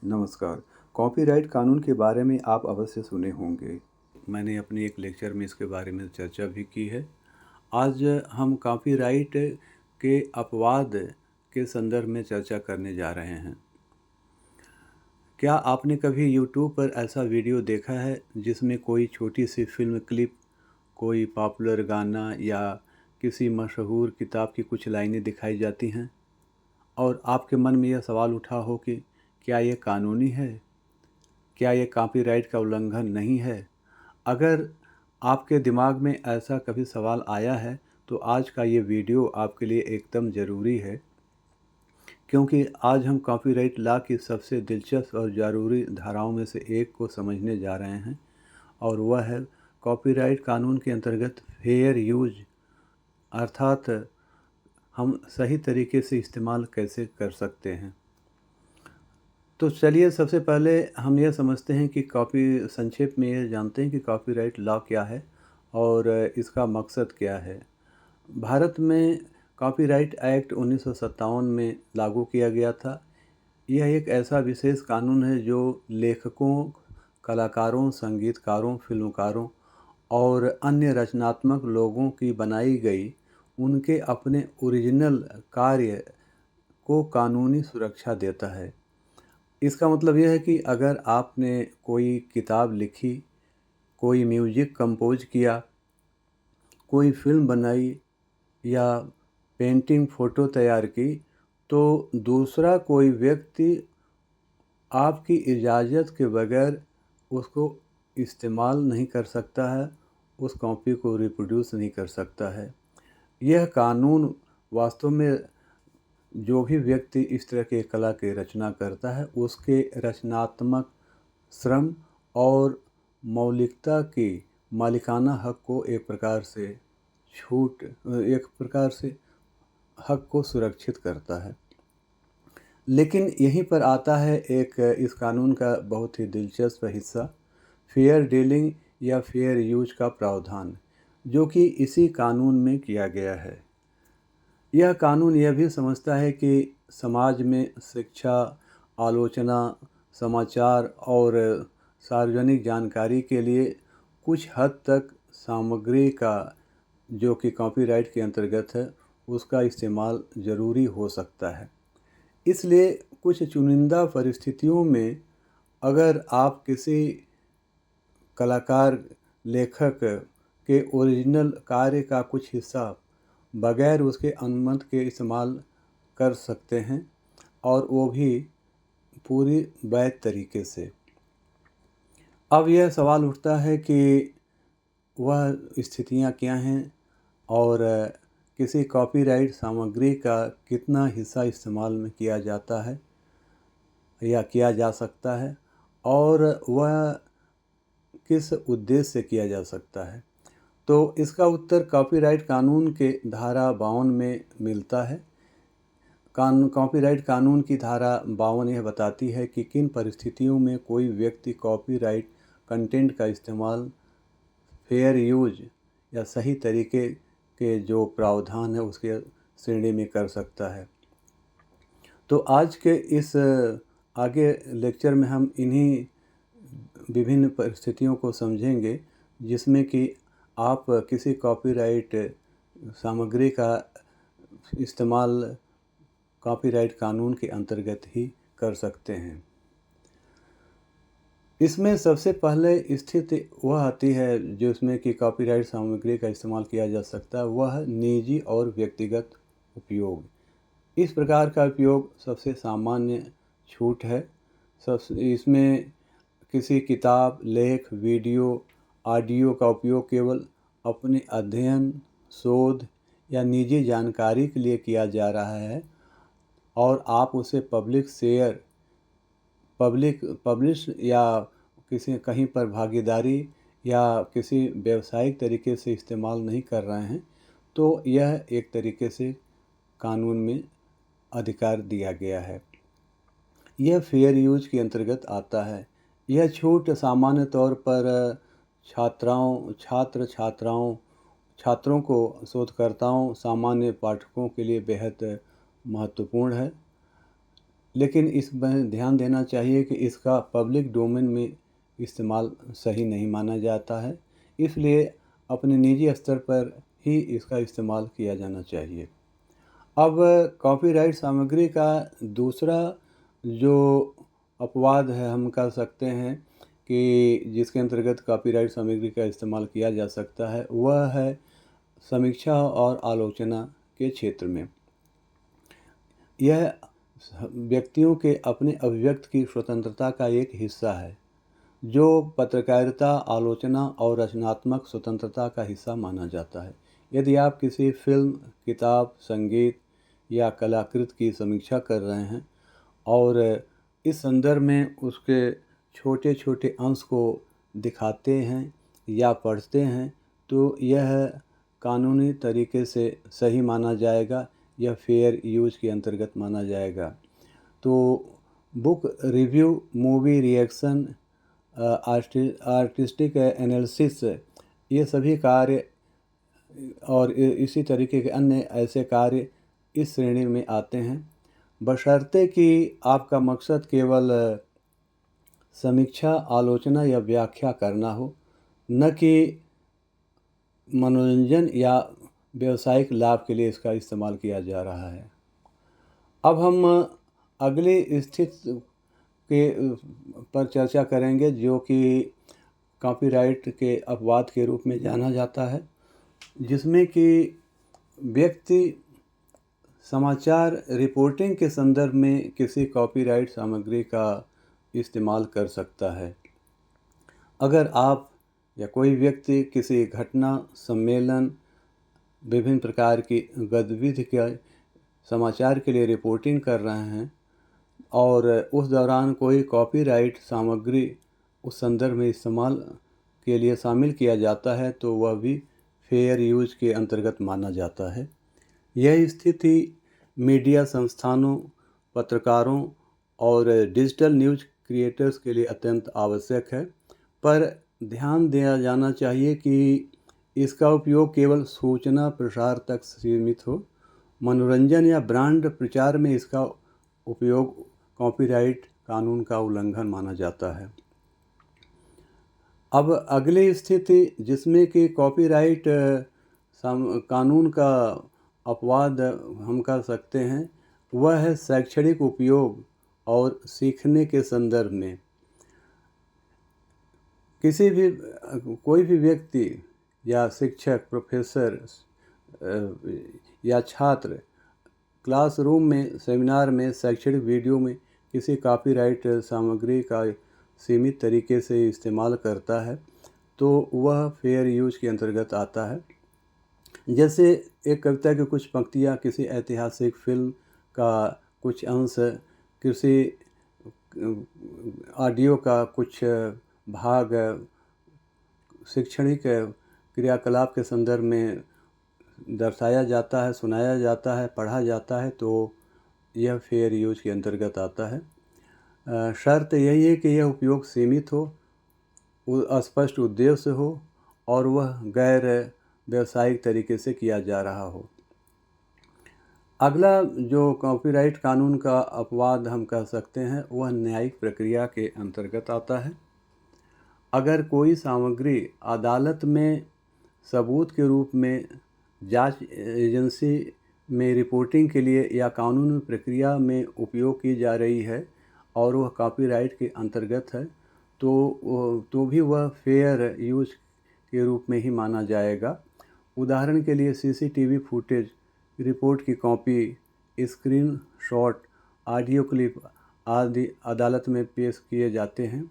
नमस्कार। कॉपीराइट कानून के बारे में आप अवश्य सुने होंगे। मैंने अपने एक लेक्चर में इसके बारे में चर्चा भी की है। आज हम कॉपीराइट के अपवाद के संदर्भ में चर्चा करने जा रहे हैं। क्या आपने कभी यूट्यूब पर ऐसा वीडियो देखा है जिसमें कोई छोटी सी फिल्म क्लिप, कोई पॉपुलर गाना या किसी मशहूर किताब की कुछ लाइनें दिखाई जाती हैं और आपके मन में यह सवाल उठा हो कि क्या ये कानूनी है? क्या ये कॉपीराइट का उल्लंघन नहीं है? अगर आपके दिमाग में ऐसा कभी सवाल आया है तो आज का ये वीडियो आपके लिए एकदम ज़रूरी है, क्योंकि आज हम कॉपीराइट लॉ की सबसे दिलचस्प और ज़रूरी धाराओं में से एक को समझने जा रहे हैं और वह है कॉपीराइट कानून के अंतर्गत फेयर यूज, अर्थात हम सही तरीके से इस्तेमाल कैसे कर सकते हैं। तो चलिए सबसे पहले हम यह समझते हैं कि संक्षेप में ये जानते हैं कि कॉपीराइट लॉ क्या है और इसका मकसद क्या है। भारत में कॉपीराइट एक्ट 1957 में लागू किया गया था। यह एक ऐसा विशेष कानून है जो लेखकों, कलाकारों, संगीतकारों, फिल्मकारों और अन्य रचनात्मक लोगों की बनाई गई उनके अपने ओरिजिनल कार्य को कानूनी सुरक्षा देता है। इसका मतलब यह है कि अगर आपने कोई किताब लिखी, कोई म्यूज़िक कंपोज किया, कोई फिल्म बनाई या पेंटिंग फ़ोटो तैयार की, तो दूसरा कोई व्यक्ति आपकी इजाज़त के बगैर उसको इस्तेमाल नहीं कर सकता है, उस कॉपी को रिप्रोड्यूस नहीं कर सकता है। यह कानून वास्तव में जो भी व्यक्ति इस तरह के कला की रचना करता है उसके रचनात्मक श्रम और मौलिकता की मालिकाना हक को एक प्रकार से हक को सुरक्षित करता है। लेकिन यहीं पर आता है एक इस कानून का बहुत ही दिलचस्प हिस्सा, फेयर डीलिंग या फेयर यूज का प्रावधान, जो कि इसी कानून में किया गया है। यह कानून यह भी समझता है कि समाज में शिक्षा, आलोचना, समाचार और सार्वजनिक जानकारी के लिए कुछ हद तक सामग्री का, जो कि कॉपीराइट के अंतर्गत है, उसका इस्तेमाल ज़रूरी हो सकता है। इसलिए कुछ चुनिंदा परिस्थितियों में अगर आप किसी कलाकार, लेखक के ओरिजिनल कार्य का कुछ हिस्सा बगैर उसके अनुमति के इस्तेमाल कर सकते हैं और वो भी पूरी वैध तरीके से। अब यह सवाल उठता है कि वह स्थितियां क्या हैं और किसी कॉपीराइट सामग्री का कितना हिस्सा इस्तेमाल में किया जाता है या किया जा सकता है और वह किस उद्देश्य से किया जा सकता है। तो इसका उत्तर कॉपीराइट कानून के धारा 52 में मिलता है। कॉपीराइट कानून की धारा 52 यह बताती है कि किन परिस्थितियों में कोई व्यक्ति कॉपीराइट कंटेंट का इस्तेमाल फेयर यूज या सही तरीके के जो प्रावधान है उसके श्रेणी में कर सकता है। तो आज के इस आगे लेक्चर में हम इन्हीं विभिन्न परिस्थितियों को समझेंगे जिसमें कि आप किसी कॉपीराइट सामग्री का इस्तेमाल कॉपीराइट कानून के अंतर्गत ही कर सकते हैं। इसमें सबसे पहले स्थिति वह आती है जिसमें कि कॉपीराइट सामग्री का इस्तेमाल किया जा सकता है, वह निजी और व्यक्तिगत उपयोग। इस प्रकार का उपयोग सबसे सामान्य छूट है। इसमें किसी किताब, लेख, वीडियो, ऑडियो का उपयोग केवल अपने अध्ययन, शोध या निजी जानकारी के लिए किया जा रहा है और आप उसे पब्लिश या किसी कहीं पर भागीदारी या किसी व्यावसायिक तरीके से इस्तेमाल नहीं कर रहे हैं, तो यह एक तरीके से कानून में अधिकार दिया गया है। यह फेयर यूज के अंतर्गत आता है। यह छूट सामान्य तौर पर छात्रों को, शोधकर्ताओं, सामान्य पाठकों के लिए बेहद महत्वपूर्ण है। लेकिन इस पर ध्यान देना चाहिए कि इसका पब्लिक डोमेन में इस्तेमाल सही नहीं माना जाता है, इसलिए अपने निजी स्तर पर ही इसका इस्तेमाल किया जाना चाहिए। अब कॉपीराइट सामग्री का दूसरा जो अपवाद है, हम कह सकते हैं कि जिसके अंतर्गत कॉपीराइट सामग्री का इस्तेमाल किया जा सकता है, वह है समीक्षा और आलोचना के क्षेत्र में। यह व्यक्तियों के अपने अभिव्यक्ति की स्वतंत्रता का एक हिस्सा है, जो पत्रकारिता, आलोचना और रचनात्मक स्वतंत्रता का हिस्सा माना जाता है। यदि आप किसी फिल्म, किताब, संगीत या कलाकृति की समीक्षा कर रहे हैं और इस संदर्भ में उसके छोटे छोटे अंश को दिखाते हैं या पढ़ते हैं, तो यह कानूनी तरीके से सही माना जाएगा, यह फेयर यूज के अंतर्गत माना जाएगा। तो book review, movie reaction, artistic analysis, ये सभी कार्य और इसी तरीके के अन्य ऐसे कार्य इस श्रेणी में आते हैं, बशर्ते कि आपका मकसद केवल समीक्षा, आलोचना या व्याख्या करना हो, न कि मनोरंजन या व्यावसायिक लाभ के लिए इसका इस्तेमाल किया जा रहा है। अब हम अगली स्थिति के पर चर्चा करेंगे, जो कि कॉपीराइट के अपवाद के रूप में जाना जाता है, जिसमें कि व्यक्ति समाचार रिपोर्टिंग के संदर्भ में किसी कॉपीराइट सामग्री का इस्तेमाल कर सकता है। अगर आप या कोई व्यक्ति किसी घटना, सम्मेलन, विभिन्न प्रकार की गतिविधि के समाचार के लिए रिपोर्टिंग कर रहे हैं और उस दौरान कोई कॉपीराइट सामग्री उस संदर्भ में इस्तेमाल के लिए शामिल किया जाता है, तो वह भी फेयर यूज के अंतर्गत माना जाता है। यह स्थिति मीडिया संस्थानों, पत्रकारों और डिजिटल न्यूज़ क्रिएटर्स के लिए अत्यंत आवश्यक है, पर ध्यान दिया जाना चाहिए कि इसका उपयोग केवल सूचना प्रसार तक सीमित हो। मनोरंजन या ब्रांड प्रचार में इसका उपयोग कॉपीराइट कानून का उल्लंघन माना जाता है। अब अगली स्थिति जिसमें कि कॉपीराइट कानून का अपवाद हम कह सकते हैं, वह है शैक्षणिक उपयोग और सीखने के संदर्भ में। कोई भी व्यक्ति या शिक्षक, प्रोफेसर या छात्र क्लासरूम में, सेमिनार में, शैक्षणिक वीडियो में किसी कॉपीराइट सामग्री का सीमित तरीके से इस्तेमाल करता है, तो वह फेयर यूज के अंतर्गत आता है। जैसे एक कविता की कुछ पंक्तियाँ, किसी ऐतिहासिक फिल्म का कुछ अंश, किसी ऑडियो का कुछ भाग शैक्षणिक क्रियाकलाप के संदर्भ में दर्शाया जाता है, सुनाया जाता है, पढ़ा जाता है, तो यह फेयर यूज के अंतर्गत आता है। शर्त यही है कि यह उपयोग सीमित हो, स्पष्ट उद्देश्य हो और वह गैर व्यावसायिक तरीके से किया जा रहा हो। अगला जो कॉपीराइट कानून का अपवाद हम कह सकते हैं, वह न्यायिक प्रक्रिया के अंतर्गत आता है। अगर कोई सामग्री अदालत में सबूत के रूप में, जांच एजेंसी में रिपोर्टिंग के लिए या कानूनी प्रक्रिया में उपयोग की जा रही है और वह कॉपीराइट के अंतर्गत है, तो भी वह फेयर यूज के रूप में ही माना जाएगा। उदाहरण के लिए सीसीटीवी फुटेज, रिपोर्ट की copy, screen shot, audio clip आदि अदालत में पेश किए जाते हैं,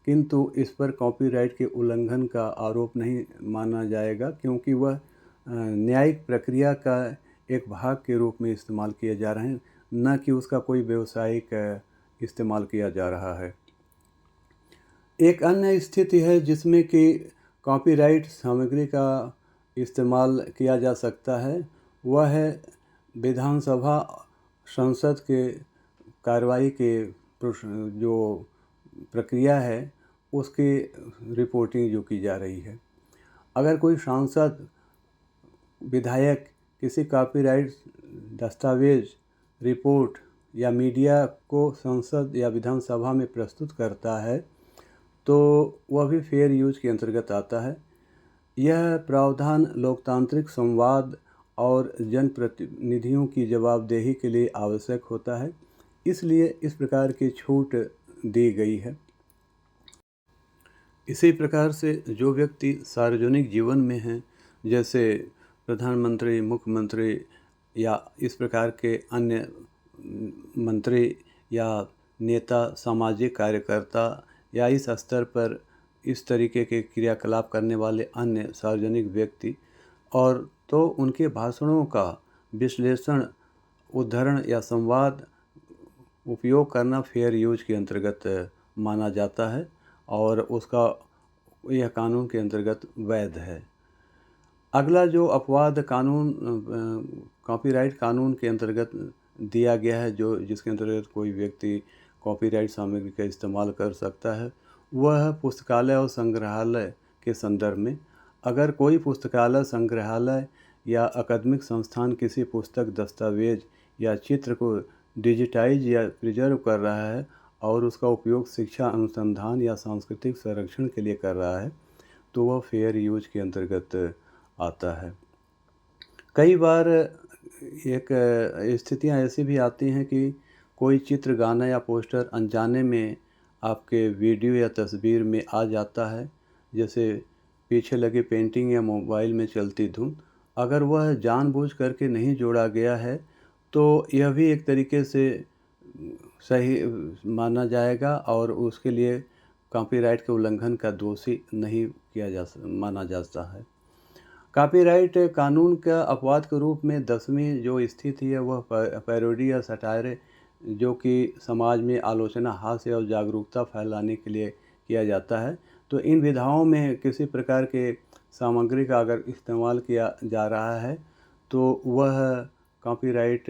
किंतु इस पर कॉपीराइट के उल्लंघन का आरोप नहीं माना जाएगा, क्योंकि वह न्यायिक प्रक्रिया का एक भाग के रूप में इस्तेमाल किए जा रहे हैं, न कि उसका कोई व्यावसायिक इस्तेमाल किया जा रहा है। एक अन्य स्थिति है जिसमें कि कॉपीराइट सामग्री का इस्तेमाल किया जा सकता है, वह है विधानसभा, संसद के कार्रवाई के जो प्रक्रिया है उसकी रिपोर्टिंग जो की जा रही है। अगर कोई सांसद, विधायक किसी कॉपीराइट दस्तावेज, रिपोर्ट या मीडिया को संसद या विधानसभा में प्रस्तुत करता है तो वह भी फेयर यूज के अंतर्गत आता है। यह प्रावधान लोकतांत्रिक संवाद और जनप्रतिनिधियों की जवाबदेही के लिए आवश्यक होता है, इसलिए इस प्रकार की छूट दी गई है। इसी प्रकार से जो व्यक्ति सार्वजनिक जीवन में हैं, जैसे प्रधानमंत्री, मुख्यमंत्री या इस प्रकार के अन्य मंत्री या नेता, सामाजिक कार्यकर्ता या इस स्तर पर इस तरीके के क्रियाकलाप करने वाले अन्य सार्वजनिक व्यक्ति, और तो उनके भाषणों का विश्लेषण, उद्धरण या संवाद उपयोग करना फेयर यूज के अंतर्गत माना जाता है और उसका यह कानून के अंतर्गत वैध है। अगला जो अपवाद कानून कॉपीराइट कानून के अंतर्गत दिया गया है, जो जिसके अंतर्गत कोई व्यक्ति कॉपीराइट सामग्री का इस्तेमाल कर सकता है, वह है पुस्तकालय और संग्रहालय के संदर्भ में। अगर कोई पुस्तकालय, संग्रहालय या अकादमिक संस्थान किसी पुस्तक, दस्तावेज या चित्र को डिजिटाइज या प्रिजर्व कर रहा है और उसका उपयोग शिक्षा, अनुसंधान या सांस्कृतिक संरक्षण के लिए कर रहा है, तो वह फेयर यूज के अंतर्गत आता है। कई बार एक स्थितियां ऐसी भी आती हैं कि कोई चित्र, गाना या पोस्टर अनजाने में आपके वीडियो या तस्वीर में आ जाता है, जैसे पीछे लगी पेंटिंग या मोबाइल में चलती धुन। अगर वह जानबूझ करके नहीं जोड़ा गया है तो यह भी एक तरीके से सही माना जाएगा और उसके लिए कॉपीराइट के उल्लंघन का दोषी नहीं माना जाता है। कॉपीराइट कानून का अपवाद के रूप में 10वीं जो स्थिति है वह पैरोडी या सटायर, जो कि समाज में आलोचना, हास्य और जागरूकता फैलाने के लिए किया जाता है। तो इन विधाओं में किसी प्रकार के सामग्री का अगर इस्तेमाल किया जा रहा है तो वह कॉपीराइट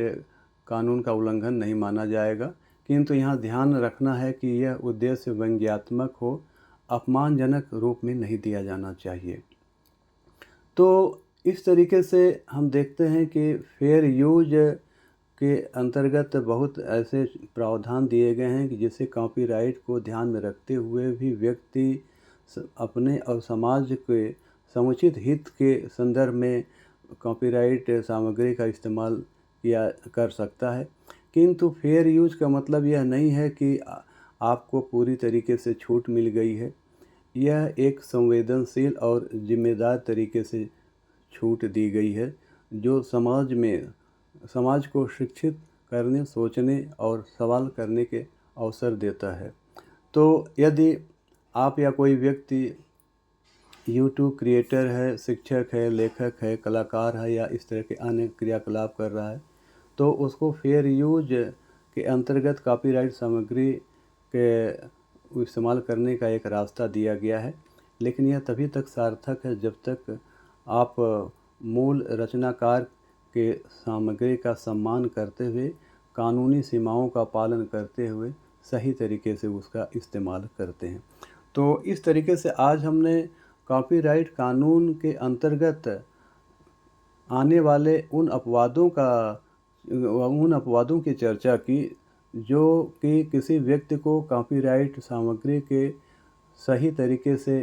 कानून का उल्लंघन नहीं माना जाएगा, किंतु यहाँ ध्यान रखना है कि यह उद्देश्य व्यंग्यात्मक हो, अपमानजनक रूप में नहीं दिया जाना चाहिए। तो इस तरीके से हम देखते हैं कि फेयर यूज के अंतर्गत बहुत ऐसे प्रावधान दिए गए हैं कि जिससे कॉपीराइट को ध्यान में रखते हुए भी व्यक्ति अपने और समाज के समुचित हित के संदर्भ में कॉपीराइट सामग्री का इस्तेमाल किया कर सकता है। किंतु फेयर यूज का मतलब यह नहीं है कि आपको पूरी तरीके से छूट मिल गई है। यह एक संवेदनशील और जिम्मेदार तरीके से छूट दी गई है, जो समाज को शिक्षित करने, सोचने और सवाल करने के अवसर देता है। तो यदि आप या कोई व्यक्ति यूट्यूब क्रिएटर है, शिक्षक है, लेखक है, कलाकार है या इस तरह के अन्य क्रियाकलाप कर रहा है, तो उसको फेयर यूज के अंतर्गत कॉपीराइट सामग्री के इस्तेमाल करने का एक रास्ता दिया गया है। लेकिन यह तभी तक सार्थक है जब तक आप मूल रचनाकार के सामग्री का सम्मान करते हुए, कानूनी सीमाओं का पालन करते हुए सही तरीके से उसका इस्तेमाल करते हैं। तो इस तरीके से आज हमने कॉपीराइट कानून के अंतर्गत आने वाले उन अपवादों की चर्चा की, जो कि किसी व्यक्ति को कॉपीराइट सामग्री के सही तरीके से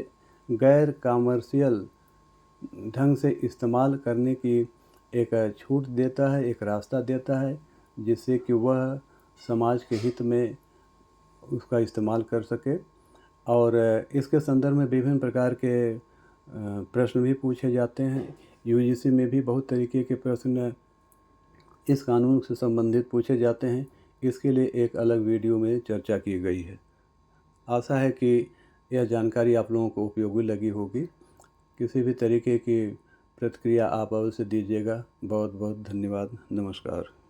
गैर कॉमर्शियल ढंग से इस्तेमाल करने की एक छूट देता है, एक रास्ता देता है, जिससे कि वह समाज के हित में उसका इस्तेमाल कर सके। और इसके संदर्भ में विभिन्न प्रकार के प्रश्न भी पूछे जाते हैं। यूजीसी में भी बहुत तरीके के प्रश्न इस कानून से संबंधित पूछे जाते हैं। इसके लिए एक अलग वीडियो में चर्चा की गई है। आशा है कि यह जानकारी आप लोगों को उपयोगी लगी होगी। किसी भी तरीके की प्रतिक्रिया आप अवश्य दीजिएगा। बहुत बहुत धन्यवाद। नमस्कार।